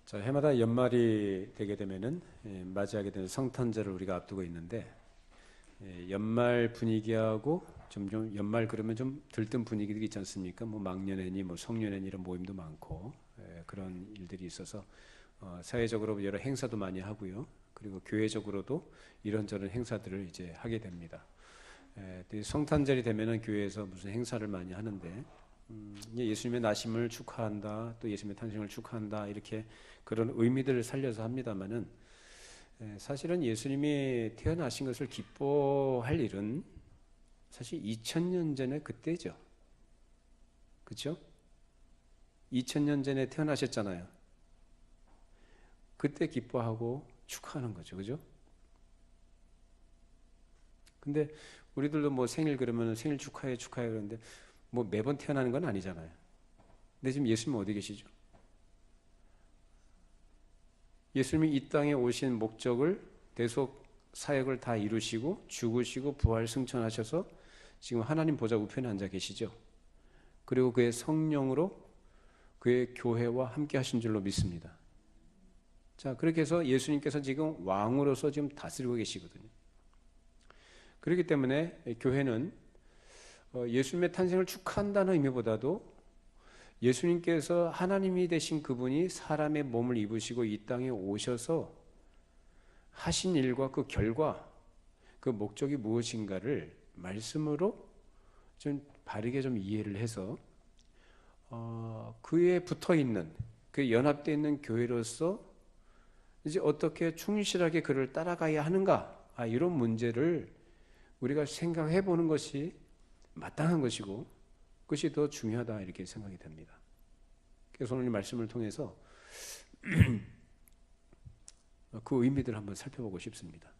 자, 해마다 연말이 되게 되면은 맞이하게 되는 성탄절을 우리가 앞두고 있는데 연말 분위기하고 좀 연말 그러면 좀 들뜬 분위기도 있지 않습니까? 뭐 막년회니 뭐 성년회니 이런 모임도 많고 그런 일들이 있어서 사회적으로 여러 행사도 많이 하고요. 그리고 교회적으로도 이런저런 행사들을 이제 하게 됩니다. 성탄절이 되면은 교회에서 무슨 행사를 많이 하는데 예수님의 나심을 축하한다, 또 예수님의 탄생을 축하한다 이렇게 그런 의미들을 살려서 합니다만은 사실은 예수님이 태어나신 것을 기뻐할 일은 사실 2000년 전에 그때죠. 그렇죠? 2000년 전에 태어나셨잖아요. 그때 기뻐하고 축하하는 거죠. 그죠? 근데 우리들도 뭐 생일 그러면 생일 축하해 그러는데 뭐 매번 태어나는 건 아니잖아요. 근데 지금 예수님 어디 계시죠? 예수님이 이 땅에 오신 목적을 대속 사역을 다 이루시고 죽으시고 부활 승천하셔서 지금 하나님 보좌 우편에 앉아 계시죠. 그리고 그의 성령으로 그의 교회와 함께 하신 줄로 믿습니다. 자, 그렇게 해서 예수님께서 지금 왕으로서 지금 다스리고 계시거든요. 그렇기 때문에 교회는 예수님의 탄생을 축하한다는 의미보다도 예수님께서 하나님이 되신 그분이 사람의 몸을 입으시고 이 땅에 오셔서 하신 일과 그 결과, 그 목적이 무엇인가를 말씀으로 좀 바르게 좀 이해를 해서 그에 붙어 있는, 그 연합되어 있는 교회로서 이제 어떻게 충실하게 그를 따라가야 하는가, 이런 문제를 우리가 생각해 보는 것이 마땅한 것이고 그것이 더 중요하다 이렇게 생각이 됩니다. 그래서 오늘 이 말씀을 통해서 그 의미들을 한번 살펴보고 싶습니다.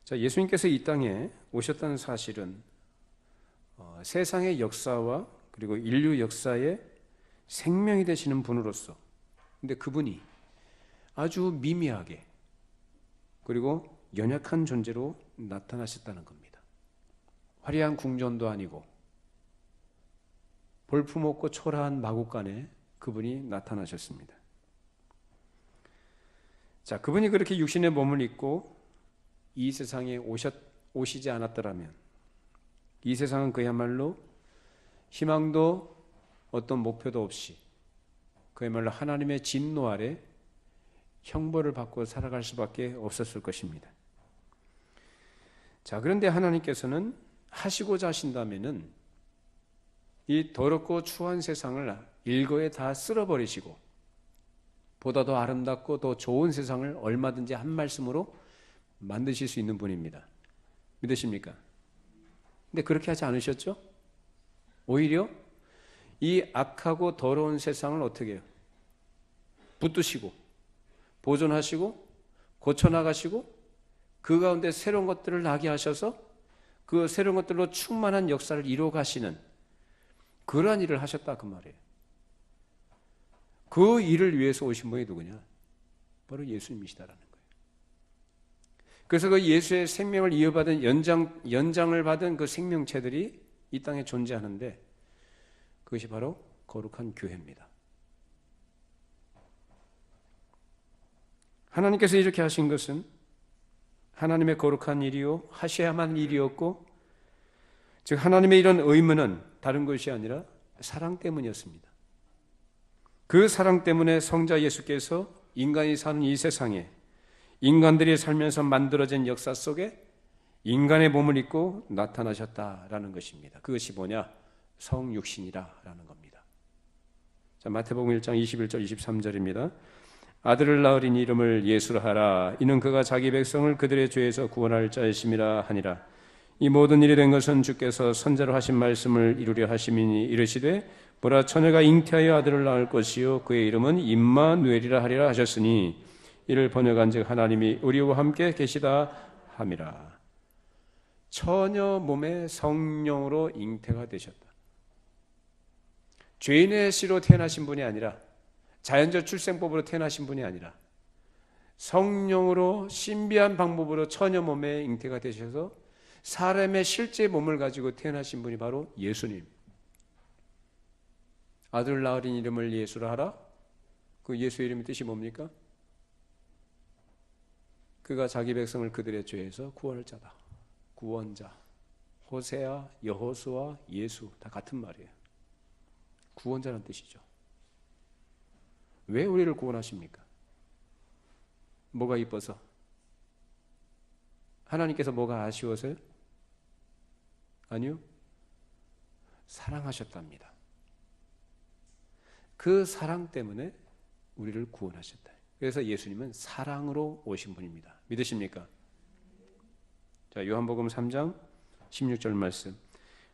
자, 예수님께서 이 땅에 오셨다는 사실은 세상의 역사와 그리고 인류 역사의 생명이 되시는 분으로서, 근데 그분이 아주 미미하게 그리고 연약한 존재로 나타나셨다는 겁니다. 화려한 궁전도 아니고 볼품없고 초라한 마국간에 그분이 나타나셨습니다. 자, 그분이 그렇게 육신의 몸을 입고 이 세상에 오시지 않았더라면 이 세상은 그야말로 희망도 어떤 목표도 없이 그야말로 하나님의 진노 아래 형벌을 받고 살아갈 수밖에 없었을 것입니다. 자, 그런데 하나님께서는 하시고자 하신다면은 이 더럽고 추한 세상을 일거에 다 쓸어버리시고 보다 더 아름답고 더 좋은 세상을 얼마든지 한 말씀으로 만드실 수 있는 분입니다. 믿으십니까? 근데 그렇게 하지 않으셨죠? 오히려 이 악하고 더러운 세상을 어떻게 해요? 붙드시고 보존하시고 고쳐나가시고 그 가운데 새로운 것들을 나게 하셔서 그 새로운 것들로 충만한 역사를 이루어 가시는 그러한 일을 하셨다 그 말이에요. 그 일을 위해서 오신 분이 누구냐? 바로 예수님이시다라는 거예요. 그래서 그 예수의 생명을 이어받은 연장을 받은 그 생명체들이 이 땅에 존재하는데 그것이 바로 거룩한 교회입니다. 하나님께서 이렇게 하신 것은 하나님의 거룩한 일이요 하셔야만 할 일이었고, 즉 하나님의 이런 의무는 다른 것이 아니라 사랑 때문이었습니다. 그 사랑 때문에 성자 예수께서 인간이 사는 이 세상에 인간들이 살면서 만들어진 역사 속에 인간의 몸을 입고 나타나셨다라는 것입니다. 그것이 뭐냐? 성육신이라는 겁니다. 자, 마태복음 1장 21절 23절입니다. 아들을 낳으리니 이름을 예수라 하라. 이는 그가 자기 백성을 그들의 죄에서 구원할 자이심이라 하니라. 이 모든 일이 된 것은 주께서 선자로 하신 말씀을 이루려 하심이니 이르시되 보라 처녀가 잉태하여 아들을 낳을 것이요 그의 이름은 임마누엘이라 하리라 하셨으니 이를 번역한즉 하나님이 우리와 함께 계시다 함이라. 처녀 몸에 성령으로 잉태가 되셨다. 죄인의 씨로 태어나신 분이 아니라 자연적 출생법으로 태어나신 분이 아니라 성령으로 신비한 방법으로 처녀 몸에 잉태가 되셔서 사람의 실제 몸을 가지고 태어나신 분이 바로 예수님. 아들 낳으린 이름을 예수라 하라. 그 예수 이름의 뜻이 뭡니까? 그가 자기 백성을 그들의 죄에서 구원할 자다. 구원자. 호세아, 여호수아, 예수 다 같은 말이에요. 구원자라는 뜻이죠. 왜 우리를 구원하십니까? 뭐가 이뻐서? 하나님께서 뭐가 아쉬워서요? 아니요. 사랑하셨답니다. 그 사랑 때문에 우리를 구원하셨다. 그래서 예수님은 사랑으로 오신 분입니다. 믿으십니까? 자, 요한복음 3장 16절 말씀.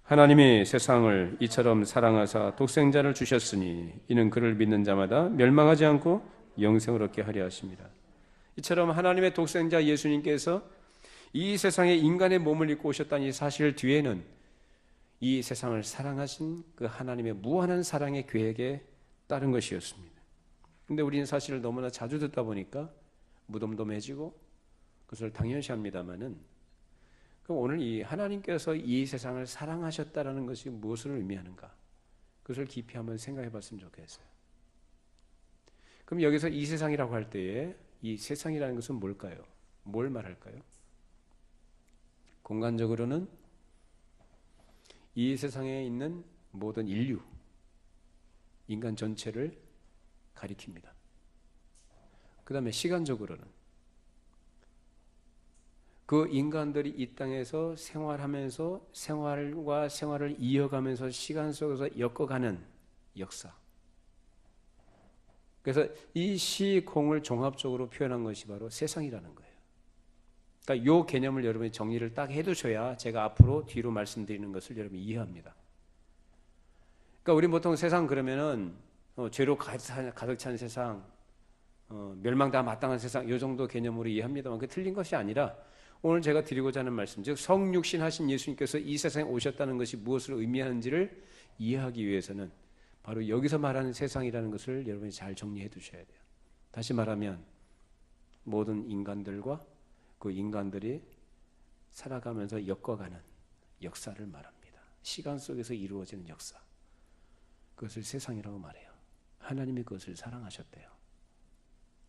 하나님이 세상을 이처럼 사랑하사 독생자를 주셨으니 이는 그를 믿는 자마다 멸망하지 않고 영생을 얻게 하려 하십니다. 이처럼 하나님의 독생자 예수님께서 이 세상에 인간의 몸을 입고 오셨다는 이 사실 뒤에는 이 세상을 사랑하신 그 하나님의 무한한 사랑의 계획에 따른 것이었습니다. 근데 우리는 사실을 너무나 자주 듣다 보니까 무덤덤해지고 그것을 당연시합니다만은 그럼 오늘 이 하나님께서 이 세상을 사랑하셨다라는 것이 무엇을 의미하는가? 그것을 깊이 한번 생각해 봤으면 좋겠어요. 그럼 여기서 이 세상이라고 할 때에 이 세상이라는 것은 뭘까요? 뭘 말할까요? 공간적으로는 이 세상에 있는 모든 인류, 인간 전체를 가리킵니다. 그 다음에 시간적으로는 그 인간들이 이 땅에서 생활하면서 생활과 생활을 이어가면서 시간 속에서 엮어가는 역사. 그래서 이 시공을 종합적으로 표현한 것이 바로 세상이라는 거예요. 그러니까 이 개념을 여러분이 정리를 딱 해두셔야 제가 앞으로 뒤로 말씀드리는 것을 여러분이 이해합니다. 그러니까 우리 보통 세상 그러면은 죄로 가득 찬 세상, 멸망 다 마땅한 세상 이 정도 개념으로 이해합니다만 그게 틀린 것이 아니라 오늘 제가 드리고자 하는 말씀, 즉 성육신 하신 예수님께서 이 세상에 오셨다는 것이 무엇을 의미하는지를 이해하기 위해서는 바로 여기서 말하는 세상이라는 것을 여러분이 잘 정리해 두셔야 돼요. 다시 말하면 모든 인간들과 그 인간들이 살아가면서 엮어가는 역사를 말합니다. 시간 속에서 이루어지는 역사. 그것을 세상이라고 말해요. 하나님이 그것을 사랑하셨대요.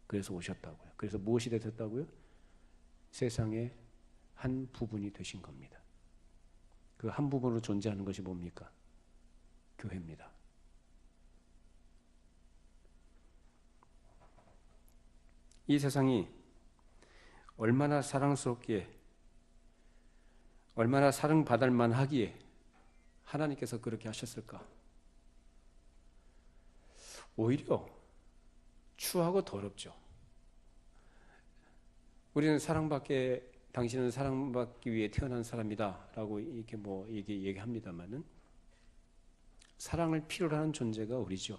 그래서 오셨다고요. 그래서 무엇이 되셨다고요? 세상의 한 부분이 되신 겁니다. 그 한 부분으로 존재하는 것이 뭡니까? 교회입니다. 이 세상이 얼마나 사랑스럽기에, 얼마나 사랑받을 만하기에 하나님께서 그렇게 하셨을까? 오히려 추하고 더럽죠. 우리는 당신은 사랑받기 위해 태어난 사람이다라고 이렇게 얘기합니다만은 사랑을 필요로 하는 존재가 우리죠.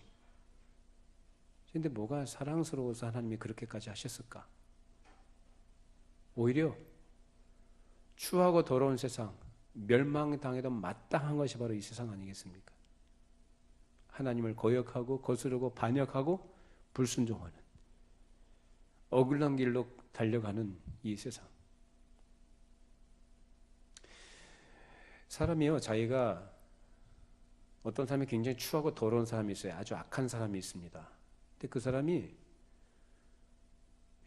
그런데 뭐가 사랑스러워서 하나님이 그렇게까지 하셨을까? 오히려 추하고 더러운 세상, 멸망당해도 마땅한 것이 바로 이 세상 아니겠습니까? 하나님을 거역하고 거스르고 반역하고 불순종하는 억울한 길로 달려가는 이 세상. 사람이요, 자기가 어떤 사람이 굉장히 추하고 더러운 사람이 있어요. 아주 악한 사람이 있습니다. 근데 그 사람이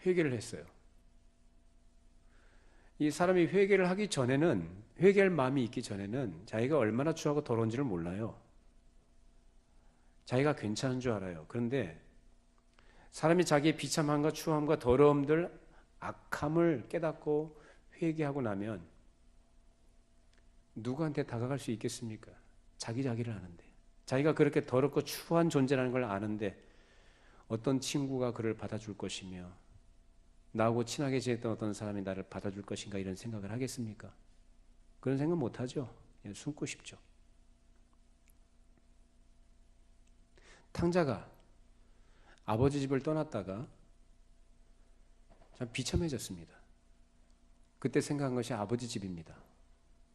회개를 했어요. 이 사람이 회개를 하기 전에는, 회개할 마음이 있기 전에는 자기가 얼마나 추하고 더러운지를 몰라요. 자기가 괜찮은 줄 알아요. 그런데 사람이 자기의 비참함과 추함과 더러움들, 악함을 깨닫고 회개하고 나면 누구한테 다가갈 수 있겠습니까? 자기를 아는데, 자기가 그렇게 더럽고 추한 존재라는 걸 아는데 어떤 친구가 그를 받아줄 것이며 나하고 친하게 지냈던 어떤 사람이 나를 받아줄 것인가 이런 생각을 하겠습니까? 그런 생각 못하죠. 그냥 숨고 싶죠. 탕자가 아버지 집을 떠났다가 참 비참해졌습니다. 그때 생각한 것이 아버지 집입니다.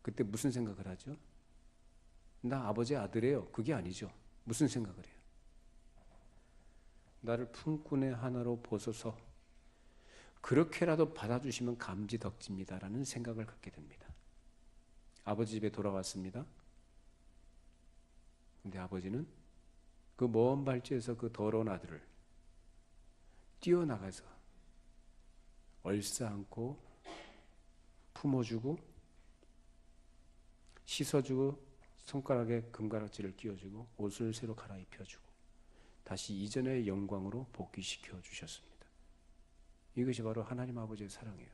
그때 무슨 생각을 하죠? 나 아버지 아들이에요. 그게 아니죠. 무슨 생각을 해요? 나를 품꾼의 하나로 보소서, 그렇게라도 받아주시면 감지덕지입니다라는 생각을 갖게 됩니다. 아버지 집에 돌아왔습니다. 근데 아버지는 그 먼 발치에서 그 더러운 아들을 뛰어나가서 얼싸안고 품어주고 씻어주고 손가락에 금가락지를 끼워주고 옷을 새로 갈아입혀주고 다시 이전의 영광으로 복귀시켜 주셨습니다. 이것이 바로 하나님 아버지의 사랑이에요.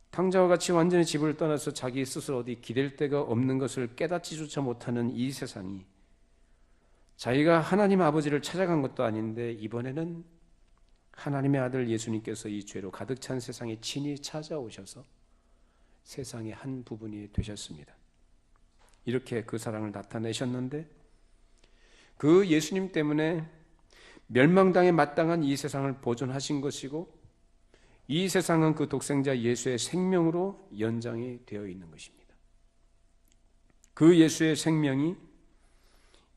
탕자와 같이 완전히 집을 떠나서 자기 스스로 어디 기댈 데가 없는 것을 깨닫지조차 못하는 이 세상이 자기가 하나님 아버지를 찾아간 것도 아닌데 이번에는 하나님의 아들 예수님께서 이 죄로 가득 찬 세상에 친히 찾아오셔서 세상의 한 부분이 되셨습니다. 이렇게 그 사랑을 나타내셨는데 그 예수님 때문에 멸망당에 마땅한 이 세상을 보존하신 것이고 이 세상은 그 독생자 예수의 생명으로 연장이 되어 있는 것입니다. 그 예수의 생명이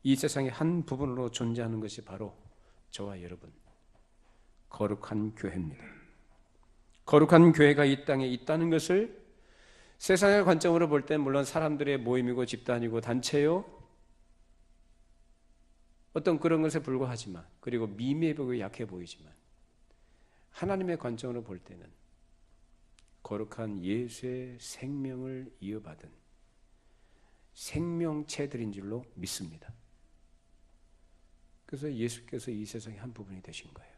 이 세상의 한 부분으로 존재하는 것이 바로 저와 여러분 거룩한 교회입니다. 거룩한 교회가 이 땅에 있다는 것을 세상의 관점으로 볼 땐 물론 사람들의 모임이고 집단이고 단체요 어떤 그런 것에 불과하지만 그리고 미미해 보이고 약해 보이지만 하나님의 관점으로 볼 때는 거룩한 예수의 생명을 이어받은 생명체들인 줄로 믿습니다. 그래서 예수께서 이 세상의 한 부분이 되신 거예요.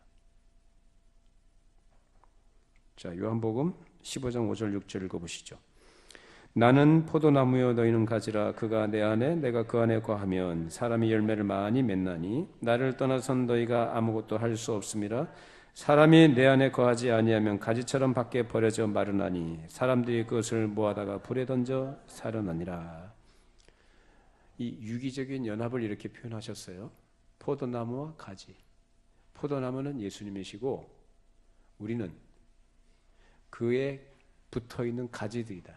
자, 요한복음 15장 5절 6절 읽어보시죠. 나는 포도나무여 너희는 가지라. 그가 내 안에 내가 그 안에 거하면 사람이 열매를 많이 맺나니 나를 떠나선 너희가 아무것도 할 수 없음이라. 사람이 내 안에 거하지 아니하면 가지처럼 밖에 버려져 마르나니 사람들이 그것을 모아다가 불에 던져 사려나니라. 이 유기적인 연합을 이렇게 표현하셨어요. 포도나무와 가지. 포도나무는 예수님이시고 우리는 그에 붙어있는 가지들이다.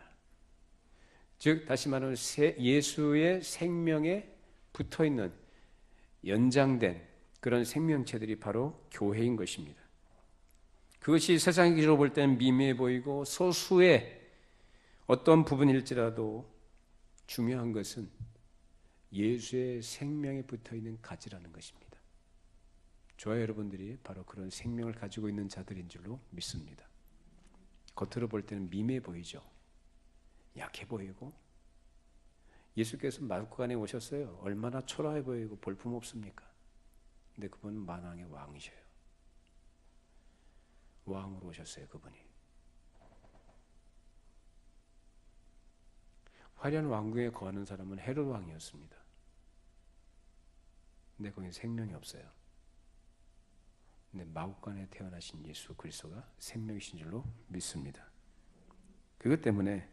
즉 다시 말하면 예수의 생명에 붙어있는 연장된 그런 생명체들이 바로 교회인 것입니다. 그것이 세상의 기준으로 볼 때는 미미해 보이고 소수의 어떤 부분일지라도 중요한 것은 예수의 생명에 붙어있는 가지라는 것입니다. 저와 여러분들이 바로 그런 생명을 가지고 있는 자들인 줄로 믿습니다. 겉으로 볼 때는 미미해 보이죠. 약해 보이고 예수께서 마구간에 오셨어요. 얼마나 초라해 보이고 볼품 없습니까? 근데 그분은 만왕의 왕이셔요. 왕으로 오셨어요. 그분이 화려한 왕궁에 거하는 사람은 헤롯 왕이었습니다. 근데 거기 생명이 없어요. 근데 마구간에 태어나신 예수 그리스도가 생명이신 줄로 믿습니다. 그것 때문에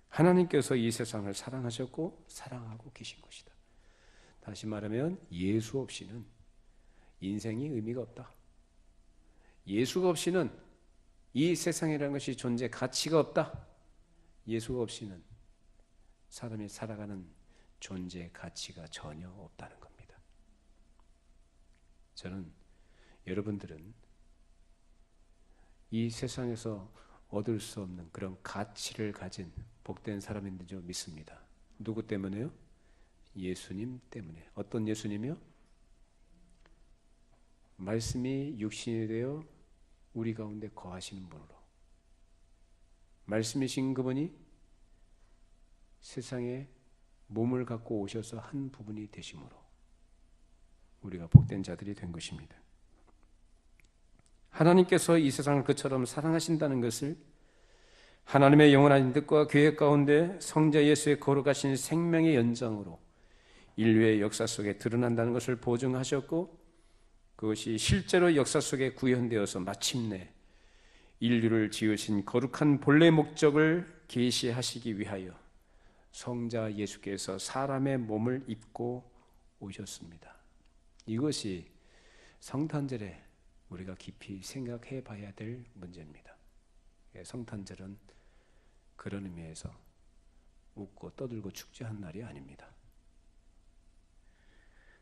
하나님께서 이 세상을 사랑하셨고 사랑하고 계신 것이다. 다시 말하면 예수 없이는 인생이 의미가 없다. 예수가 없이는 이 세상이라는 것이 존재 가치가 없다. 예수가 없이는 사람이 살아가는 존재 가치가 전혀 없다는 겁니다. 저는 여러분들은 이 세상에서 얻을 수 없는 그런 가치를 가진 복된 사람인 줄 믿습니다. 누구 때문에요? 예수님 때문에. 어떤 예수님이요? 말씀이 육신이 되어 우리 가운데 거하시는 분으로. 말씀이신 그분이 세상에 몸을 갖고 오셔서 한 부분이 되심으로 우리가 복된 자들이 된 것입니다. 하나님께서 이 세상을 그처럼 사랑하신다는 것을 하나님의 영원한 뜻과 계획 가운데 성자 예수의 거룩하신 생명의 연장으로 인류의 역사 속에 드러난다는 것을 보증하셨고 그것이 실제로 역사 속에 구현되어서 마침내 인류를 지으신 거룩한 본래 목적을 계시하시기 위하여 성자 예수께서 사람의 몸을 입고 오셨습니다. 이것이 성탄절에 우리가 깊이 생각해 봐야 될 문제입니다. 성탄절은 그런 의미에서 웃고 떠들고 축제한 날이 아닙니다.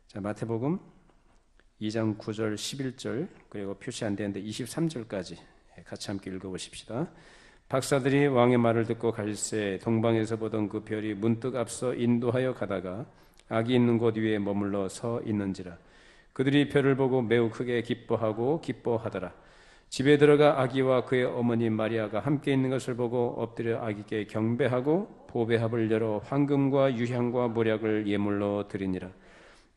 자, 마태복음 2장 9절 11절 그리고 표시 안 되는데 23절까지 같이 함께 읽어보십시다. 박사들이 왕의 말을 듣고 갈새 동방에서 보던 그 별이 문득 앞서 인도하여 가다가 악이 있는 곳 위에 머물러 서 있는지라. 그들이 별을 보고 매우 크게 기뻐하고 기뻐하더라. 집에 들어가 아기와 그의 어머니 마리아가 함께 있는 것을 보고 엎드려 아기께 경배하고 보배합을 열어 황금과 유향과 모략을 예물로 드리니라.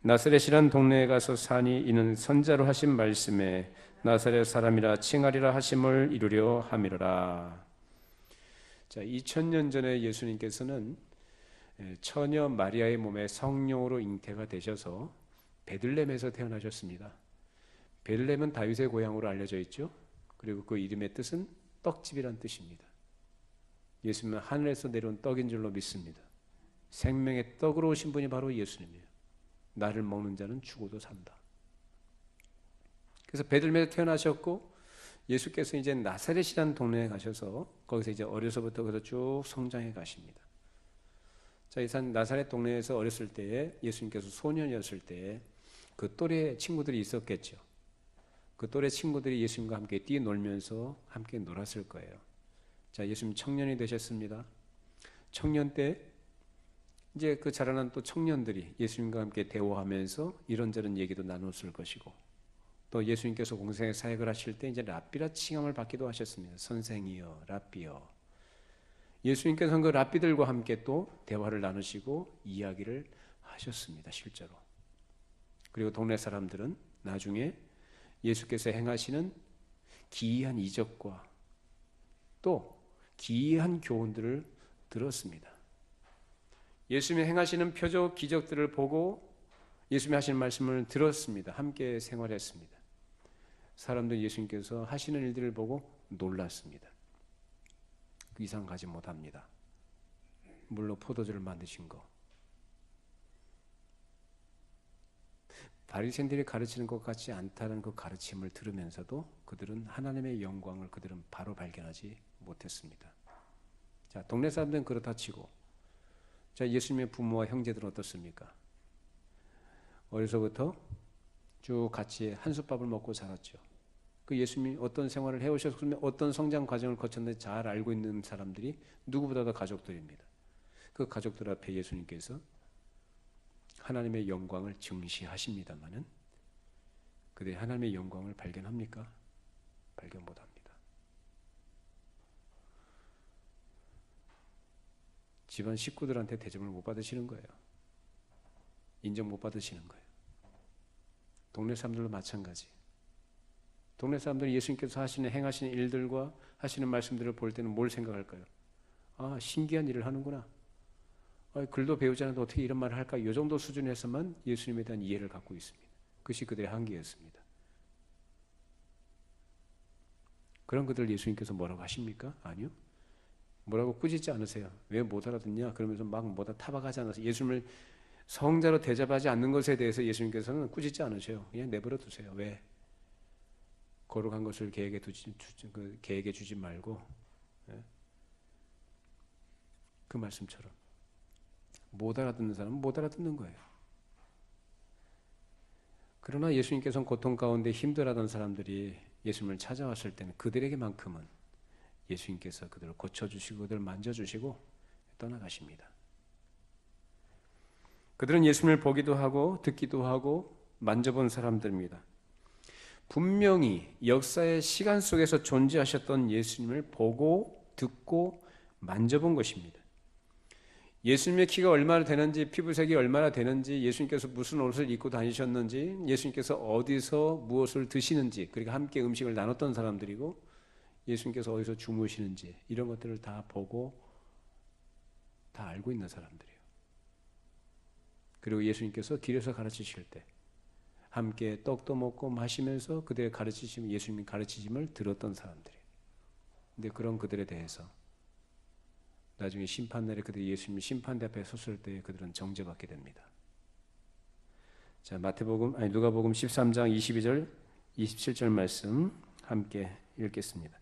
나사렛이란 동네에 가서 사니 이는 선자로 하신 말씀에 나사렛 사람이라 칭하리라 하심을 이루려 함이로라. 자, 2000년 전에 예수님께서는 처녀 마리아의 몸에 성령으로 잉태가 되셔서 베들레헴에서 태어나셨습니다. 베들레헴은 다윗의 고향으로 알려져 있죠. 그리고 그 이름의 뜻은 떡집이란 뜻입니다. 예수님은 하늘에서 내려온 떡인 줄로 믿습니다. 생명의 떡으로 오신 분이 바로 예수님이에요. 나를 먹는 자는 죽어도 산다. 그래서 베들레헴에서 태어나셨고 예수께서 이제 나사렛이라는 동네에 가셔서 거기서 이제 어려서부터 그래서 쭉 성장해 가십니다. 자, 이 나사렛 동네에서 어렸을 때에 예수님께서 소년이었을 때 그 또래 친구들이 있었겠죠. 그 또래 친구들이 예수님과 함께 뛰놀면서 함께 놀았을 거예요. 자, 예수님 청년이 되셨습니다. 청년 때 이제 그 자라난 또 청년들이 예수님과 함께 대화하면서 이런저런 얘기도 나눴을 것이고, 또 예수님께서 공생의 사역을 하실 때 이제 랍비라 칭함을 받기도 하셨습니다. 선생이여, 랍비여. 예수님께서는 그 랍비들과 함께 또 대화를 나누시고 이야기를 하셨습니다. 실제로. 그리고 동네 사람들은 나중에 예수께서 행하시는 기이한 이적과 또 기이한 교훈들을 들었습니다. 예수님이 행하시는 표적 기적들을 보고 예수님이 하시는 말씀을 들었습니다. 함께 생활했습니다. 사람들은 예수님께서 하시는 일들을 보고 놀랐습니다. 그 이상 가지 못합니다. 물로 포도주를 만드신 거. 바리새인들이 가르치는 것 같지 않다는 그 가르침을 들으면서도 그들은 하나님의 영광을 그들은 바로 발견하지 못했습니다. 자, 동네 사람들은 그렇다 치고, 자, 예수님의 부모와 형제들은 어떻습니까? 어려서부터 쭉 같이 한솥밥을 먹고 자랐죠. 그 예수님이 어떤 생활을 해오셨으면 어떤 성장 과정을 거쳤는지 잘 알고 있는 사람들이 누구보다도 가족들입니다. 그 가족들 앞에 예수님께서 하나님의 영광을 증시하십니다마는 그들이 하나님의 영광을 발견합니까? 발견 못합니다. 집안 식구들한테 대접을 못 받으시는 거예요. 인정 못 받으시는 거예요. 동네 사람들도 마찬가지. 동네 사람들은 예수님께서 행하시는 일들과 하시는 말씀들을 볼 때는 뭘 생각할까요? 아, 신기한 일을 하는구나. 글도 배우지 않아도 어떻게 이런 말을 할까? 이 정도 수준에서만 예수님에 대한 이해를 갖고 있습니다. 그것이 그들의 한계였습니다. 그런 그들 예수님께서 뭐라고 하십니까? 아니요. 뭐라고 꾸짖지 않으세요. 왜 못 알아듣냐? 그러면서 막 뭐다 타박하지 않아서 예수님을 성자로 대접하지 않는 것에 대해서 예수님께서는 꾸짖지 않으셔요. 그냥 내버려 두세요. 왜? 거룩한 것을 계획에 주지 말고, 그 말씀처럼 못 알아듣는 사람은 못 알아듣는 거예요. 그러나 예수님께서는 고통 가운데 힘들어하던 사람들이 예수님을 찾아왔을 때는 그들에게만큼은 예수님께서 그들을 고쳐주시고 그들을 만져주시고 떠나가십니다. 그들은 예수님을 보기도 하고 듣기도 하고 만져본 사람들입니다. 분명히 역사의 시간 속에서 존재하셨던 예수님을 보고 듣고 만져본 것입니다. 예수님의 키가 얼마나 되는지, 피부색이 얼마나 되는지, 예수님께서 무슨 옷을 입고 다니셨는지, 예수님께서 어디서 무엇을 드시는지, 그러니까 함께 음식을 나눴던 사람들이고, 예수님께서 어디서 주무시는지 이런 것들을 다 보고 다 알고 있는 사람들이에요. 그리고 예수님께서 길에서 가르치실 때 함께 떡도 먹고 마시면서 그들의 가르치심, 예수님의 가르치심을 들었던 사람들이에요. 근데 그런 그들에 대해서 나중에 심판날에 그들이 예수님이 심판대 앞에 섰을 때 그들은 정죄받게 됩니다. 자, 누가복음 13장 22절 27절 말씀 함께 읽겠습니다.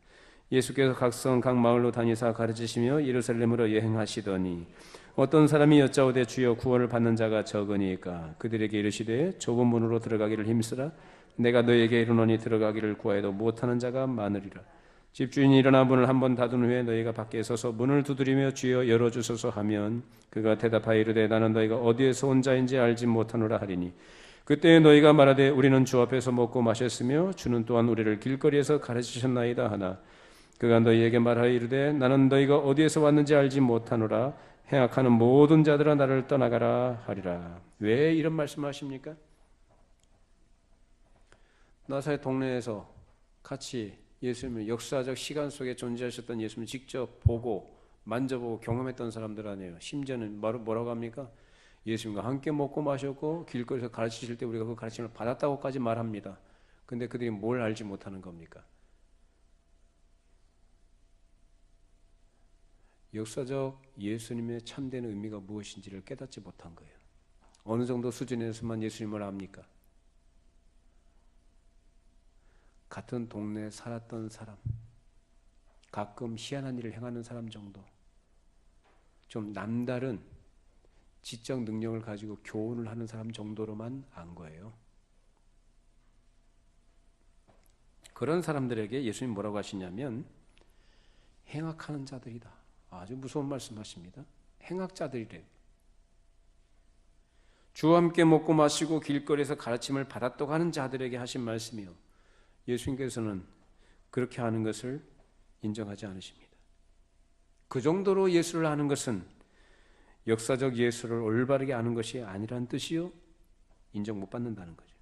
예수께서 각성 각 마을로 다니사 가르치시며 예루살렘으로 여행하시더니 어떤 사람이 여짜오되 주여 구원을 받는 자가 적으니까 그들에게 이르시되 좁은 문으로 들어가기를 힘쓰라. 내가 너에게 이르노니 들어가기를 구하여도 못하는 자가 많으리라. 집주인이 일어나 문을 한번 닫은 후에 너희가 밖에 서서 문을 두드리며 주여 열어주소서 하면 그가 대답하여 이르되 나는 너희가 어디에서 온 자인지 알지 못하노라 하리니 그때 너희가 말하되 우리는 주 앞에서 먹고 마셨으며 주는 또한 우리를 길거리에서 가르치셨나이다 하나 그가 너희에게 말하여 이르되 나는 너희가 어디에서 왔는지 알지 못하노라 행악하는 모든 자들아 나를 떠나가라 하리라. 왜 이런 말씀을 하십니까? 나사렛 동네에서 같이 예수님을 역사적 시간 속에 존재하셨던 예수님을 직접 보고 만져보고 경험했던 사람들 아니에요. 심지어는 뭐라고 합니까? 예수님과 함께 먹고 마셨고 길거리에서 가르치실 때 우리가 그 가르침을 받았다고까지 말합니다. 근데 그들이 뭘 알지 못하는 겁니까? 역사적 예수님의 참된 의미가 무엇인지를 깨닫지 못한 거예요. 어느 정도 수준에서만 예수님을 압니까? 같은 동네에 살았던 사람, 가끔 희한한 일을 행하는 사람 정도, 좀 남다른 지적 능력을 가지고 교훈을 하는 사람 정도로만 안 거예요. 그런 사람들에게 예수님 뭐라고 하시냐면 행악하는 자들이다. 아주 무서운 말씀하십니다. 행악자들이래요. 주와 함께 먹고 마시고 길거리에서 가르침을 받았다고 하는 자들에게 하신 말씀이요. 예수님께서는 그렇게 하는 것을 인정하지 않으십니다. 그 정도로 예수를 아는 것은 역사적 예수를 올바르게 아는 것이 아니란 뜻이요. 인정 못 받는다는 거죠.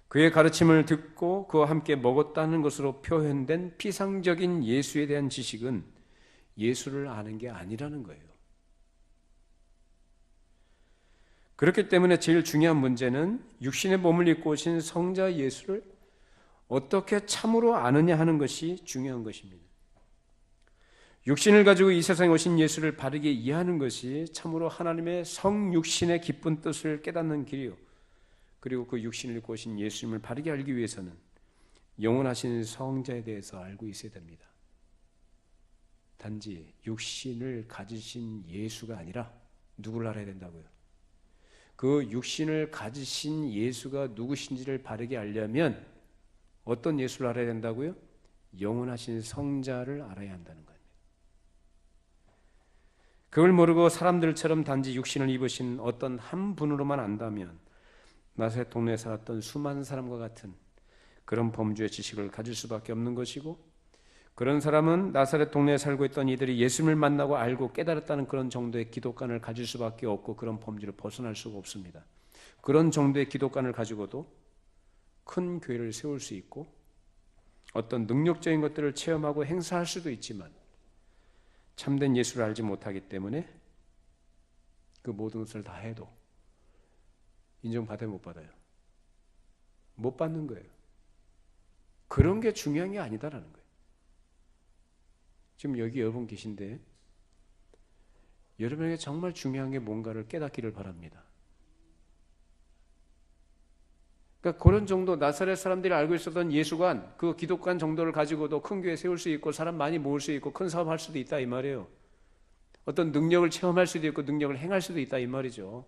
그의 가르침을 듣고 그와 함께 먹었다는 것으로 표현된 피상적인 예수에 대한 지식은 예수를 아는 게 아니라는 거예요. 그렇기 때문에 제일 중요한 문제는 육신의 몸을 입고 오신 성자 예수를 어떻게 참으로 아느냐 하는 것이 중요한 것입니다. 육신을 가지고 이 세상에 오신 예수를 바르게 이해하는 것이 참으로 하나님의 성육신의 기쁜 뜻을 깨닫는 길이요. 그리고 그 육신을 입고 오신 예수님을 바르게 알기 위해서는 영원하신 성자에 대해서 알고 있어야 됩니다. 단지 육신을 가지신 예수가 아니라 누구를 알아야 된다고요? 그 육신을 가지신 예수가 누구신지를 바르게 알려면 어떤 예수를 알아야 된다고요? 영원하신 성자를 알아야 한다는 겁니다. 그걸 모르고 사람들처럼 단지 육신을 입으신 어떤 한 분으로만 안다면 나사렛 동네에 살았던 수많은 사람과 같은 그런 범주의 지식을 가질 수밖에 없는 것이고, 그런 사람은 나사렛 동네에 살고 있던 이들이 예수님을 만나고 알고 깨달았다는 그런 정도의 기독관을 가질 수밖에 없고 그런 범주를 벗어날 수가 없습니다. 그런 정도의 기독관을 가지고도 큰 교회를 세울 수 있고 어떤 능력적인 것들을 체험하고 행사할 수도 있지만 참된 예수를 알지 못하기 때문에 그 모든 것을 다 해도 인정받아요, 못 받아요? 못 받는 거예요. 그런 게 중요한 게 아니다라는 거예요. 지금 여기 여러분 계신데 여러분에게 정말 중요한 게 뭔가를 깨닫기를 바랍니다. 그러니까 그런 정도 나사렛 사람들이 알고 있었던 예수관, 그 기독관 정도를 가지고도 큰 교회 세울 수 있고 사람 많이 모을 수 있고 큰 사업할 수도 있다 이 말이에요. 어떤 능력을 체험할 수도 있고 능력을 행할 수도 있다 이 말이죠.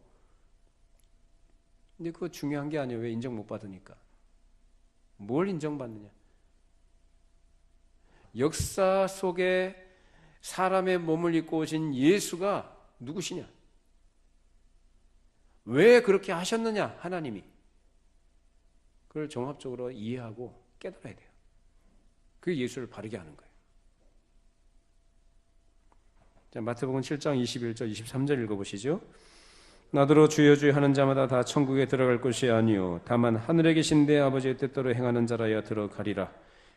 근데 그거 중요한 게 아니에요. 왜 인정 못 받으니까. 뭘 인정받느냐. 역사 속에 사람의 몸을 입고 오신 예수가 누구시냐? 왜 그렇게 하셨느냐? 하나님이. 그걸 종합적으로 이해하고 깨달아야 돼요. 그 예수를 바르게 하는 거예요. 자, 마태복음 7장 21절 23절 읽어보시죠. 나더러 주여 주여 하는 자마다 다 천국에 들어갈 것이 아니요 다만 하늘에 계신 내 아버지의 뜻대로 행하는 자라야 들어가리라.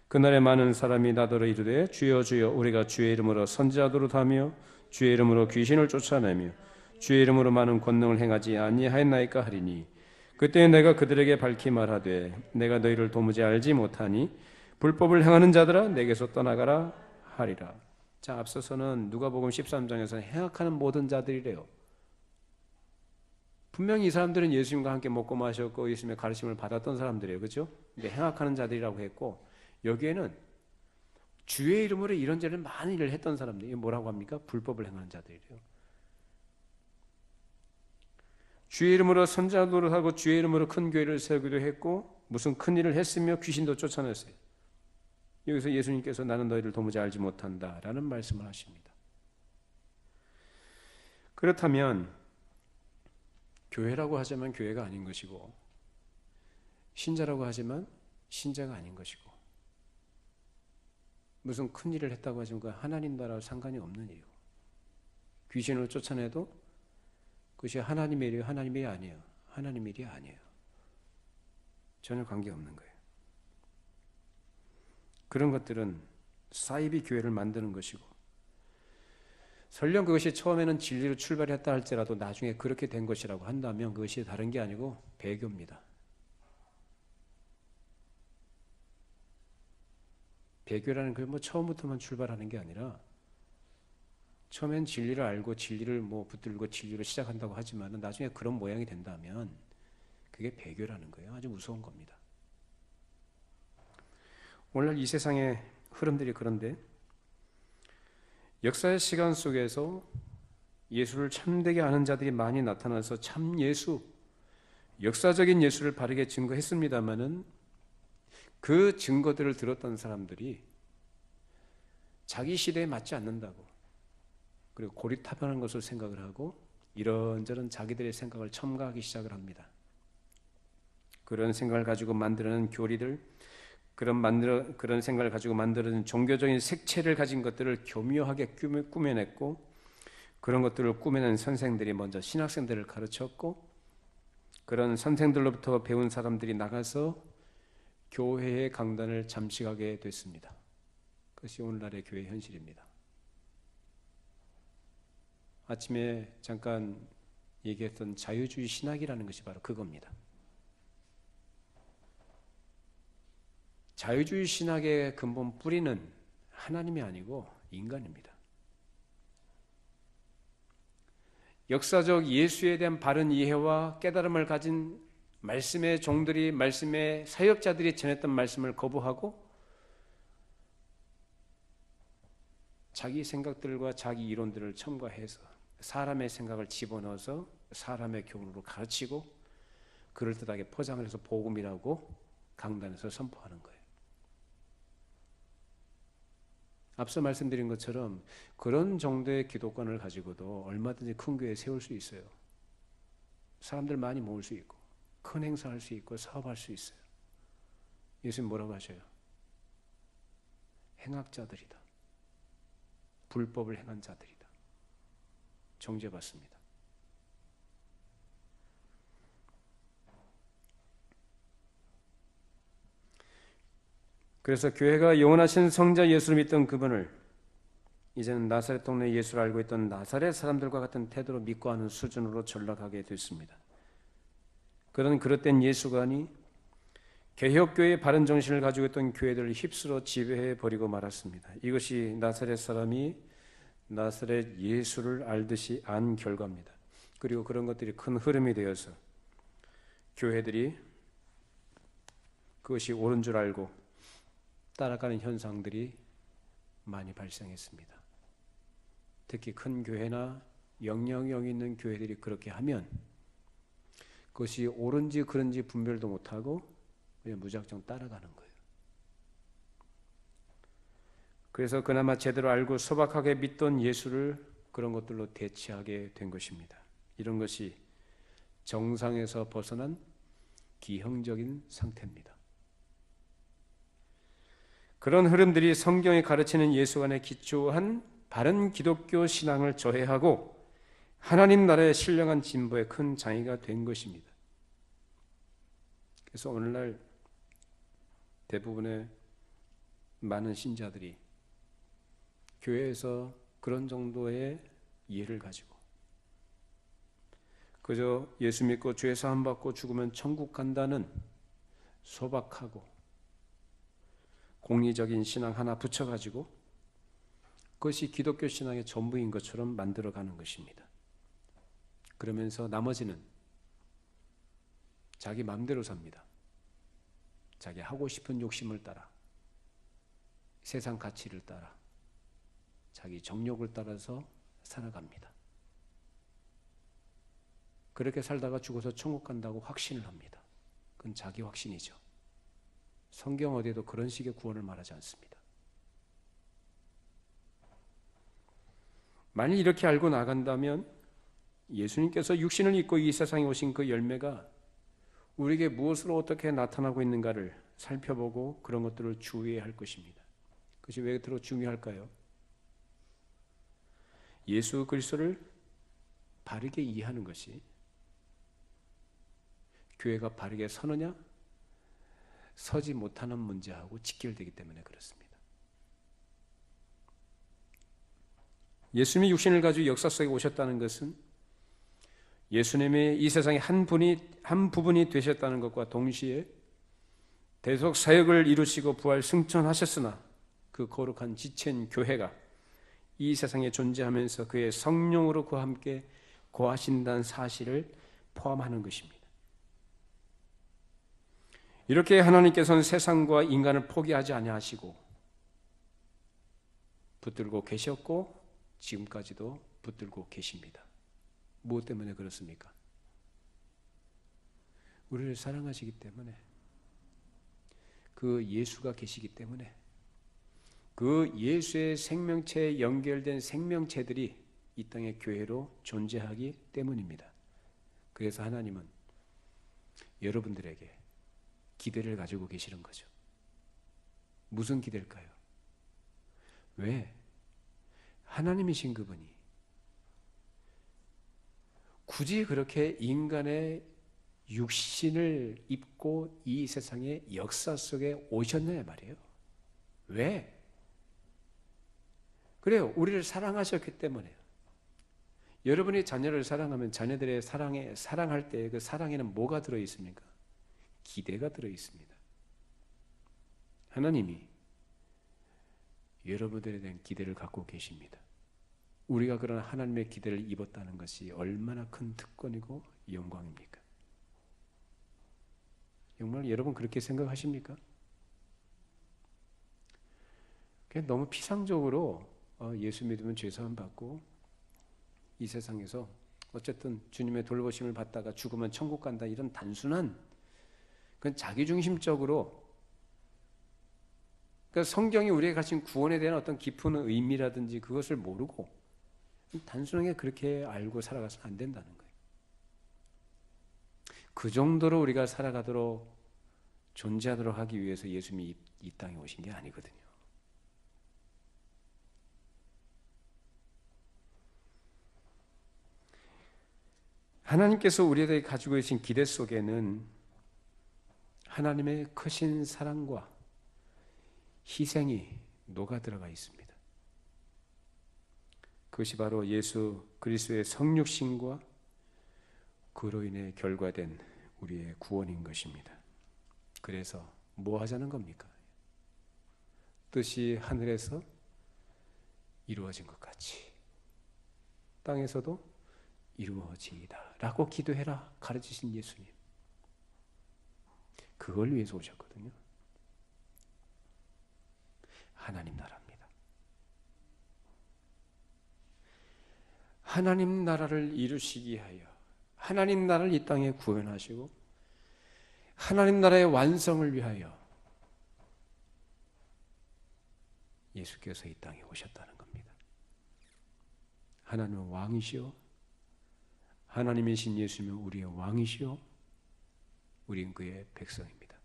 그날에 많은 사람이 나더러 이르되 주여 주여 우리가 주의 이름으로 선지자도록 하며 주의 이름으로 귀신을 쫓아내며 주의 이름으로 많은 권능을 행하지 아니하였나이까 하리니 그때 내가 그들에게 밝히 말하되 내가 너희를 도무지 알지 못하니 불법을 행하는 자들아 내게서 떠나가라 하리라. 자, 앞서서는 누가복음 13장에서 행악하는 모든 자들이래요. 분명히 이 사람들은 예수님과 함께 먹고 마셨고 예수님의 가르침을 받았던 사람들이에요. 그렇죠? 근데 행악하는 자들이라고 했고 여기에는 주의 이름으로 이런저런 많은 일을 했던 사람들이 뭐라고 합니까? 불법을 행하는 자들이래요. 주의 이름으로 선지자 노릇하고 주의 이름으로 큰 교회를 세우기도 했고 무슨 큰 일을 했으며 귀신도 쫓아냈어요. 여기서 예수님께서 나는 너희를 도무지 알지 못한다라는 말씀을 하십니다. 그렇다면 교회라고 하지만 교회가 아닌 것이고, 신자라고 하지만 신자가 아닌 것이고, 무슨 큰 일을 했다고 하지만 그 하나님 나라와 상관이 없는 일이고, 귀신을 쫓아내도 그것이 하나님의 일이에요, 하나님의 일이 아니에요. 하나님의 일이 아니에요. 전혀 관계없는 거예요. 그런 것들은 사이비 교회를 만드는 것이고, 설령 그것이 처음에는 진리로 출발했다 할지라도 나중에 그렇게 된 것이라고 한다면 그것이 다른 게 아니고 배교입니다. 배교라는 게 뭐 처음부터만 출발하는 게 아니라, 처음엔 진리를 알고 진리를 붙들고 진리로 시작한다고 하지만 나중에 그런 모양이 된다면 그게 배교라는 거예요. 아주 무서운 겁니다. 오늘날 이 세상의 흐름들이 그런데, 역사의 시간 속에서 예수를 참되게 아는 자들이 많이 나타나서 참 예수, 역사적인 예수를 바르게 증거했습니다마는 그 증거들을 들었던 사람들이 자기 시대에 맞지 않는다고, 그리고 고리타분한 것을 생각을 하고 이런저런 자기들의 생각을 첨가하기 시작을 합니다. 그런 생각을 가지고 만들어낸 교리들, 그런 생각을 가지고 만들어낸 종교적인 색채를 가진 것들을 교묘하게 꾸며냈고, 그런 것들을 꾸며낸 선생들이 먼저 신학생들을 가르쳤고, 그런 선생들로부터 배운 사람들이 나가서 교회의 강단을 잠식하게 됐습니다. 그것이 오늘날의 교회 현실입니다. 아침에 잠깐 얘기했던 자유주의 신학이라는 것이 바로 그겁니다. 자유주의 신학의 근본 뿌리는 하나님이 아니고 인간입니다. 역사적 예수에 대한 바른 이해와 깨달음을 가진 말씀의 종들이, 말씀의 사역자들이 전했던 말씀을 거부하고 자기 생각들과 자기 이론들을 첨가해서 사람의 생각을 집어넣어서 사람의 교훈으로 가르치고 그럴듯하게 포장을 해서 복음이라고 강단에서 선포하는 거예요. 앞서 말씀드린 것처럼 그런 정도의 기독관을 가지고도 얼마든지 큰 교회 세울 수 있어요. 사람들 많이 모을 수 있고 큰 행사할 수 있고 사업할 수 있어요. 예수님 뭐라고 하셔요? 행악자들이다. 불법을 행한 자들이다. 정죄받습니다. 그래서 교회가 영원하신 성자 예수를 믿던 그분을 이제는 나사렛 동네 예수를 알고 있던 나사렛 사람들과 같은 태도로 믿고 하는 수준으로 전락하게 됐습니다. 그런 그릇된 예수관이 개혁교회의 바른 정신을 가지고 있던 교회들을 휩쓸어 지배해버리고 말았습니다. 이것이 나사렛 사람이 나사렛 예수를 알듯이 안 결과입니다. 그리고 그런 것들이 큰 흐름이 되어서 교회들이 그것이 옳은 줄 알고 따라가는 현상들이 많이 발생했습니다. 특히 큰 교회나 영향력 있는 교회들이 그렇게 하면 그것이 옳은지 그른지 분별도 못하고 그냥 무작정 따라가는 거예요. 그래서 그나마 제대로 알고 소박하게 믿던 예수를 그런 것들로 대체하게 된 것입니다. 이런 것이 정상에서 벗어난 기형적인 상태입니다. 그런 흐름들이 성경이 가르치는 예수관에 기초한 바른 기독교 신앙을 저해하고 하나님 나라의 신령한 진보에 큰 장애가 된 것입니다. 그래서 오늘날 대부분의 많은 신자들이 교회에서 그런 정도의 이해를 가지고 그저 예수 믿고 죄 사함 받고 죽으면 천국 간다는 소박하고 공리적인 신앙 하나 붙여가지고 그것이 기독교 신앙의 전부인 것처럼 만들어가는 것입니다. 그러면서 나머지는 자기 마음대로 삽니다. 자기 하고 싶은 욕심을 따라, 세상 가치를 따라, 자기 정욕을 따라서 살아갑니다. 그렇게 살다가 죽어서 천국 간다고 확신을 합니다. 그건 자기 확신이죠. 성경 어디에도 그런 식의 구원을 말하지 않습니다. 만일 이렇게 알고 나간다면 예수님께서 육신을 입고 이 세상에 오신 그 열매가 우리에게 무엇으로 어떻게 나타나고 있는가를 살펴보고 그런 것들을 주의해야 할 것입니다. 그것이 왜 그토록 중요할까요? 예수 그리스도를 바르게 이해하는 것이 교회가 바르게 서느냐 서지 못하는 문제하고 직결되기 때문에 그렇습니다. 예수님이 육신을 가지고 역사 속에 오셨다는 것은 예수님이 이 세상의 한 부분이 되셨다는 것과 동시에 대속 사역을 이루시고 부활 승천하셨으나 그 거룩한 지체인 교회가 이 세상에 존재하면서 그의 성령으로 그와 함께 거하신다는 사실을 포함하는 것입니다. 이렇게 하나님께서는 세상과 인간을 포기하지 아니하시고 붙들고 계셨고 지금까지도 붙들고 계십니다. 무엇 때문에 그렇습니까? 우리를 사랑하시기 때문에, 그 예수가 계시기 때문에, 그 예수의 생명체에 연결된 생명체들이 이 땅의 교회로 존재하기 때문입니다. 그래서 하나님은 여러분들에게 기대를 가지고 계시는 거죠. 무슨 기대일까요? 왜? 하나님이신 그분이 굳이 그렇게 인간의 육신을 입고 이 세상의 역사 속에 오셨냐 말이에요. 왜? 그래요. 우리를 사랑하셨기 때문에요. 여러분이 자녀를 사랑하면 자녀들의 사랑할 때 그 사랑에는 뭐가 들어있습니까? 기대가 들어있습니다. 하나님이 여러분들에 대한 기대를 갖고 계십니다. 우리가 그런 하나님의 기대를 입었다는 것이 얼마나 큰 특권이고 영광입니까? 정말 여러분 그렇게 생각하십니까? 그냥 너무 피상적으로 예수 믿으면 죄사함 받고 이 세상에서 어쨌든 주님의 돌보심을 받다가 죽으면 천국 간다, 이런 단순한, 그건 자기중심적으로, 그러니까 성경이 우리에게 가진 구원에 대한 어떤 깊은 의미라든지 그것을 모르고 단순하게 그렇게 알고 살아가서는 안 된다는 거예요. 그 정도로 우리가 살아가도록 존재하도록 하기 위해서 예수님이 이 땅에 오신 게 아니거든요. 하나님께서 우리에게 가지고 계신 기대 속에는 하나님의 크신 사랑과 희생이 녹아 들어가 있습니다. 그것이 바로 예수 그리스도의 성육신과 그로 인해 결과된 우리의 구원인 것입니다. 그래서 뭐 하자는 겁니까? 뜻이 하늘에서 이루어진 것 같이 땅에서도 이루어지이다 라고 기도해라 가르치신 예수님, 그걸 위해서 오셨거든요. 하나님 나라입니다. 하나님 나라를 이루시기 위하여 하나님 나라를 이 땅에 구현하시고 하나님 나라의 완성을 위하여 예수께서 이 땅에 오셨다는 겁니다. 하나님은 왕이시오, 하나님이신 예수님은 우리의 왕이시오, 우리는 그의 백성입니다.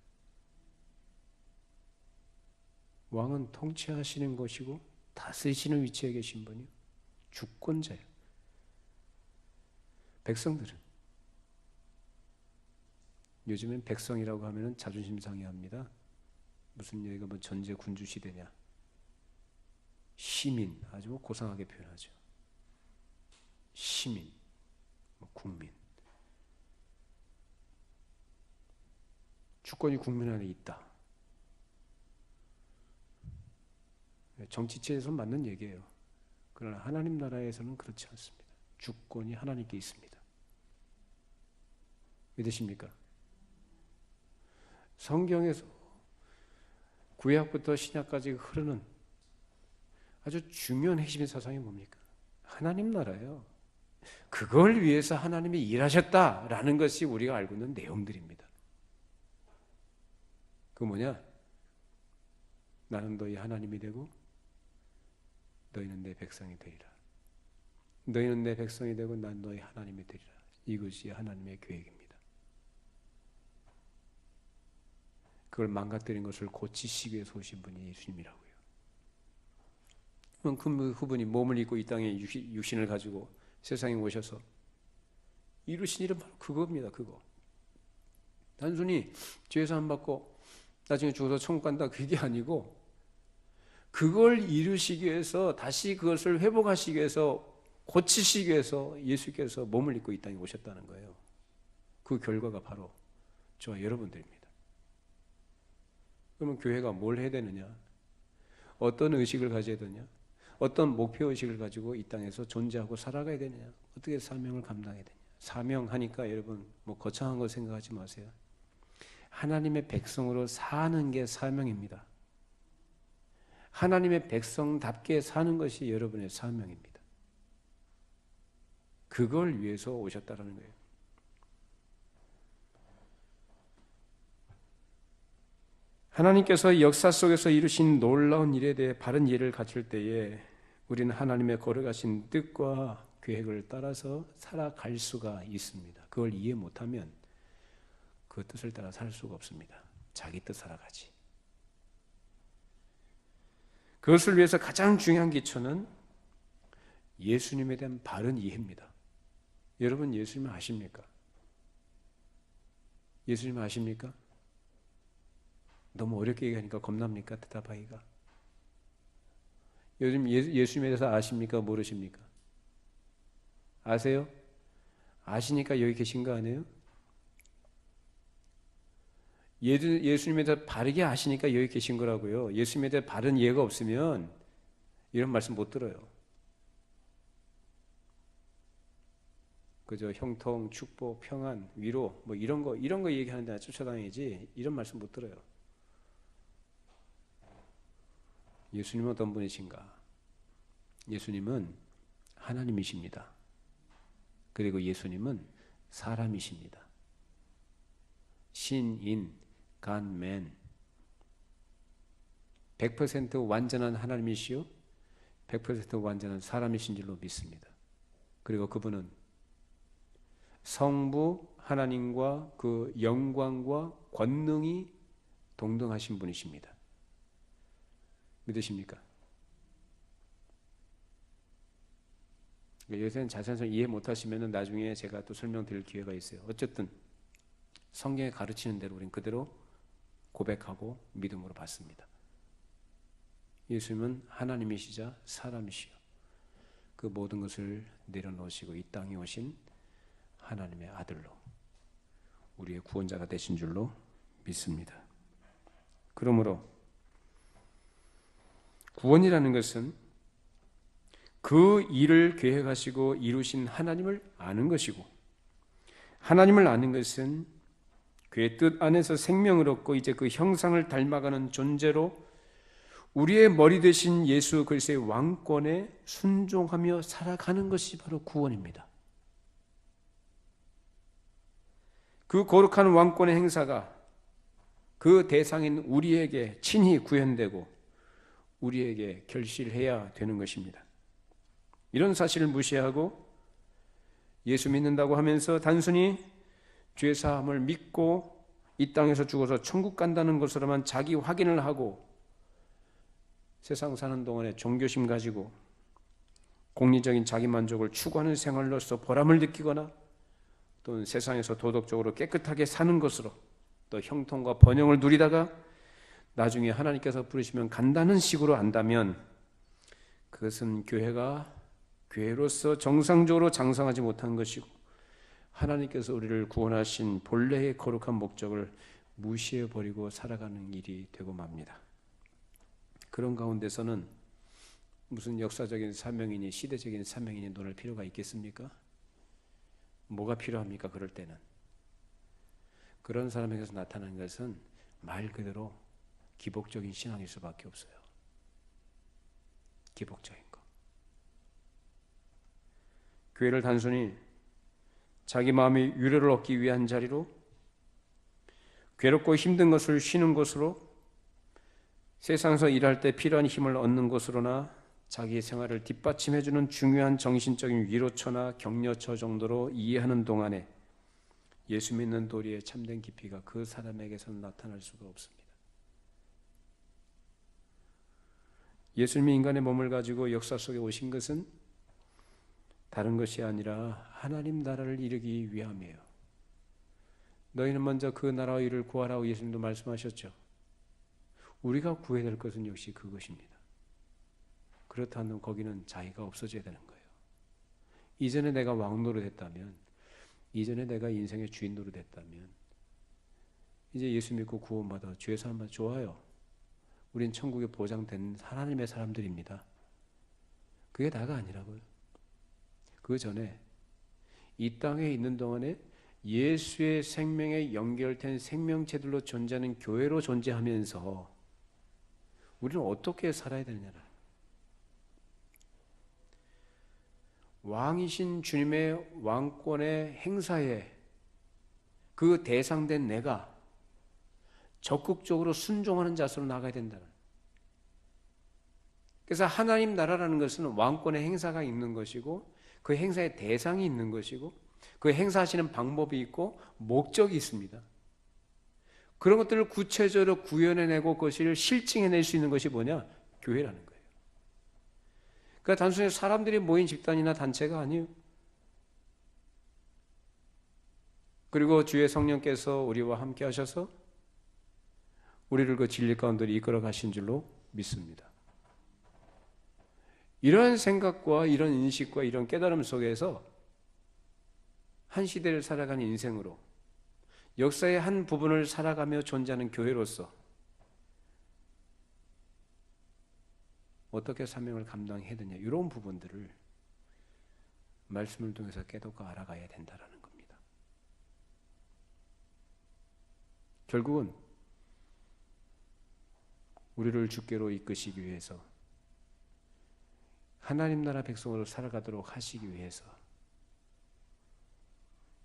왕은 통치하시는 것이고 다스리시는 위치에 계신 분이요, 주권자예요. 백성들은, 요즘엔 백성이라고 하면 자존심 상해합니다. 무슨 여기가 뭐 전제 군주 시대냐, 시민, 아주 뭐 고상하게 표현하죠. 시민, 국민. 주권이 국민 안에 있다. 정치체에서 맞는 얘기예요. 그러나 하나님 나라에서는 그렇지 않습니다. 주권이 하나님께 있습니다. 믿으십니까? 성경에서 구약부터 신약까지 흐르는 아주 중요한 핵심의 사상이 뭡니까? 하나님 나라예요. 그걸 위해서 하나님이 일하셨다라는 것이 우리가 알고 있는 내용들입니다. 그 뭐냐? 나는 너희 하나님이 되고 너희는 내 백성이 되리라. 너희는 내 백성이 되고 난 너희 하나님이 되리라. 이것이 하나님의 계획입니다. 그걸 망가뜨린 것을 고치시기 위해서 오신 분이 예수님이라고요. 그분이 몸을 입고 이 땅에 육신을 가지고 세상에 오셔서 이루신 일은 바로 그겁니다. 그거. 단순히 죄사함 받고 나중에 죽어서 천국 간다 그게 아니고, 그걸 이루시기 위해서, 다시 그것을 회복하시기 위해서, 고치시기 위해서 예수께서 몸을 입고 이 땅에 오셨다는 거예요. 그 결과가 바로 저와 여러분들입니다. 그러면 교회가 뭘 해야 되느냐? 어떤 의식을 가져야 되느냐? 어떤 목표의식을 가지고 이 땅에서 존재하고 살아가야 되느냐? 어떻게 사명을 감당해야 되느냐? 사명하니까 여러분 거창한 거 생각하지 마세요. 하나님의 백성으로 사는 게 사명입니다. 하나님의 백성답게 사는 것이 여러분의 사명입니다. 그걸 위해서 오셨다는 거예요. 하나님께서 역사 속에서 이루신 놀라운 일에 대해 바른 이해를 갖출 때에 우리는 하나님의 걸어가신 뜻과 계획을 따라서 살아갈 수가 있습니다. 그걸 이해 못하면 그 뜻을 따라 살 수가 없습니다. 자기 뜻 살아가지. 그것을 위해서 가장 중요한 기초는 예수님에 대한 바른 이해입니다. 여러분 예수님 아십니까? 예수님 아십니까? 너무 어렵게 얘기하니까 겁납니까? 대답하기가. 요즘 예수님에 대해서 아십니까? 모르십니까? 아세요? 아시니까 여기 계신 거 아니에요? 예수님에 대해서 바르게 아시니까 여기 계신 거라고요. 예수님에 대해 바른 이해가 없으면 이런 말씀 못 들어요. 그저 형통, 축복, 평안, 위로 뭐 이런 거 얘기하는데 쫓아다니지 이런 말씀 못 들어요. 예수님은 어떤 분이신가? 예수님은 하나님이십니다. 그리고 예수님은 사람이십니다. 신인, 간맨 100% 완전한 하나님이시요 100% 완전한 사람이신 줄로 믿습니다. 그리고 그분은 성부 하나님과 그 영광과 권능이 동등하신 분이십니다. 믿으십니까? 요새는 자세히 이해 못하시면 나중에 제가 또 설명드릴 기회가 있어요. 어쨌든 성경에 가르치는 대로 우리는 그대로 고백하고 믿음으로 받습니다. 예수님은 하나님이시자 사람이시요 그 모든 것을 내려놓으시고 이 땅에 오신 하나님의 아들로 우리의 구원자가 되신 줄로 믿습니다. 그러므로 구원이라는 것은 그 일을 계획하시고 이루신 하나님을 아는 것이고, 하나님을 아는 것은 그의 뜻 안에서 생명을 얻고 이제 그 형상을 닮아가는 존재로 우리의 머리 되신 예수 그리스도의 왕권에 순종하며 살아가는 것이 바로 구원입니다. 그 거룩한 왕권의 행사가 그 대상인 우리에게 친히 구현되고 우리에게 결실해야 되는 것입니다. 이런 사실을 무시하고 예수 믿는다고 하면서 단순히 죄사함을 믿고 이 땅에서 죽어서 천국 간다는 것으로만 자기 확인을 하고 세상 사는 동안에 종교심 가지고 공리적인 자기 만족을 추구하는 생활로서 보람을 느끼거나 또는 세상에서 도덕적으로 깨끗하게 사는 것으로 또 형통과 번영을 누리다가 나중에 하나님께서 부르시면 간다는 식으로 안다면 그것은 교회로서 정상적으로 장성하지 못한 것이고 하나님께서 우리를 구원하신 본래의 거룩한 목적을 무시해버리고 살아가는 일이 되고 맙니다. 그런 가운데서는 무슨 역사적인 사명이니 시대적인 사명이니 논할 필요가 있겠습니까? 뭐가 필요합니까? 그럴 때는 그런 사람에게서 나타나는 것은 말 그대로 기복적인 신앙일 수밖에 없어요. 기복적인 거. 교회를 단순히 자기 마음의 위로를 얻기 위한 자리로, 괴롭고 힘든 것을 쉬는 곳으로, 세상에서 일할 때 필요한 힘을 얻는 곳으로나 자기 생활을 뒷받침해주는 중요한 정신적인 위로처나 격려처 정도로 이해하는 동안에 예수 믿는 도리의 참된 깊이가 그 사람에게서는 나타날 수가 없습니다. 예수님이 인간의 몸을 가지고 역사 속에 오신 것은 다른 것이 아니라 하나님 나라를 이루기 위함이에요. 너희는 먼저 그 나라의 일을 구하라고 예수님도 말씀하셨죠. 우리가 구해야 될 것은 역시 그것입니다. 그렇다면 거기는 자기가 없어져야 되는 거예요. 이전에 내가 왕 노릇했다면, 이전에 내가 인생의 주인 노릇했다면 이제 예수 믿고 구원받아 죄 사함 받아 좋아요. 우린 천국에 보장된 하나님의 사람들입니다. 그게 다가 아니라고요. 그 전에 이 땅에 있는 동안에 예수의 생명에 연결된 생명체들로 존재하는 교회로 존재하면서 우리는 어떻게 살아야 되느냐를, 왕이신 주님의 왕권의 행사에 그 대상된 내가 적극적으로 순종하는 자세로 나가야 된다는. 그래서 하나님 나라라는 것은 왕권의 행사가 있는 것이고 그 행사의 대상이 있는 것이고 그 행사하시는 방법이 있고 목적이 있습니다. 그런 것들을 구체적으로 구현해내고 그것을 실증해낼 수 있는 것이 뭐냐? 교회라는 거예요. 그러니까 단순히 사람들이 모인 집단이나 단체가 아니에요. 그리고 주의 성령께서 우리와 함께 하셔서 우리를 그 진리 가운데로 이끌어 가신 줄로 믿습니다. 이러한 생각과 이런 인식과 이런 깨달음 속에서 한 시대를 살아가는 인생으로 역사의 한 부분을 살아가며 존재하는 교회로서 어떻게 사명을 감당해야 되냐, 이런 부분들을 말씀을 통해서 깨닫고 알아가야 된다는 겁니다. 결국은 우리를 주께로 이끄시기 위해서, 하나님 나라 백성으로 살아가도록 하시기 위해서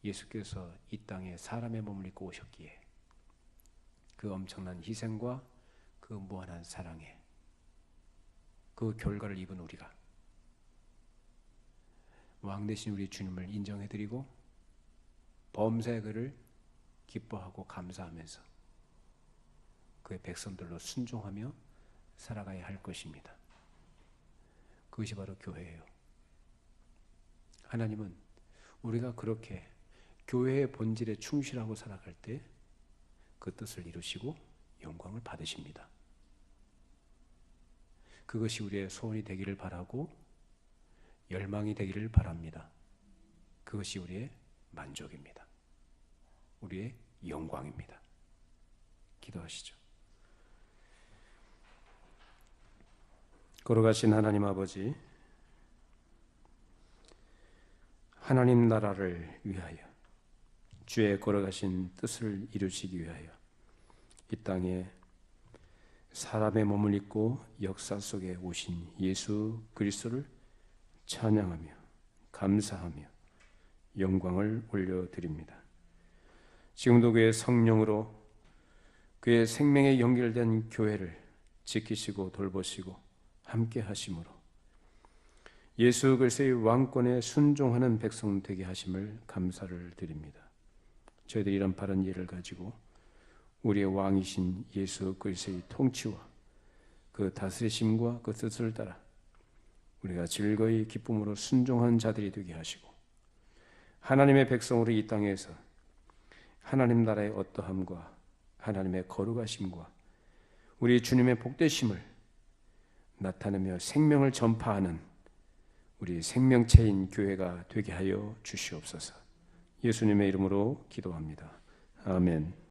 예수께서 이 땅에 사람의 몸을 입고 오셨기에 그 엄청난 희생과 그 무한한 사랑에 그 결과를 입은 우리가 왕 대신 우리 주님을 인정해드리고 범사의 그를 기뻐하고 감사하면서 그의 백성들로 순종하며 살아가야 할 것입니다. 그것이 바로 교회예요. 하나님은 우리가 그렇게 교회의 본질에 충실하고 살아갈 때 그 뜻을 이루시고 영광을 받으십니다. 그것이 우리의 소원이 되기를 바라고 열망이 되기를 바랍니다. 그것이 우리의 만족입니다. 우리의 영광입니다. 기도하시죠. 걸어가신 하나님 아버지, 하나님 나라를 위하여 주의 걸어가신 뜻을 이루시기 위하여 이 땅에 사람의 몸을 입고 역사 속에 오신 예수 그리스도를 찬양하며 감사하며 영광을 올려드립니다. 지금도 그의 성령으로 그의 생명에 연결된 교회를 지키시고 돌보시고 함께 하심으로 예수 그리스도의 왕권에 순종하는 백성 되게 하심을 감사를 드립니다. 저희들이 이런 바른 이해를 가지고 우리의 왕이신 예수 그리스도의 통치와 그 다스리심과 그 뜻을 따라 우리가 즐거이 기쁨으로 순종하는 자들이 되게 하시고 하나님의 백성으로 이 땅에서 하나님 나라의 어떠함과 하나님의 거룩하심과 우리 주님의 복되심을 나타내며 생명을 전파하는 우리 생명체인 교회가 되게 하여 주시옵소서. 예수님의 이름으로 기도합니다. 아멘.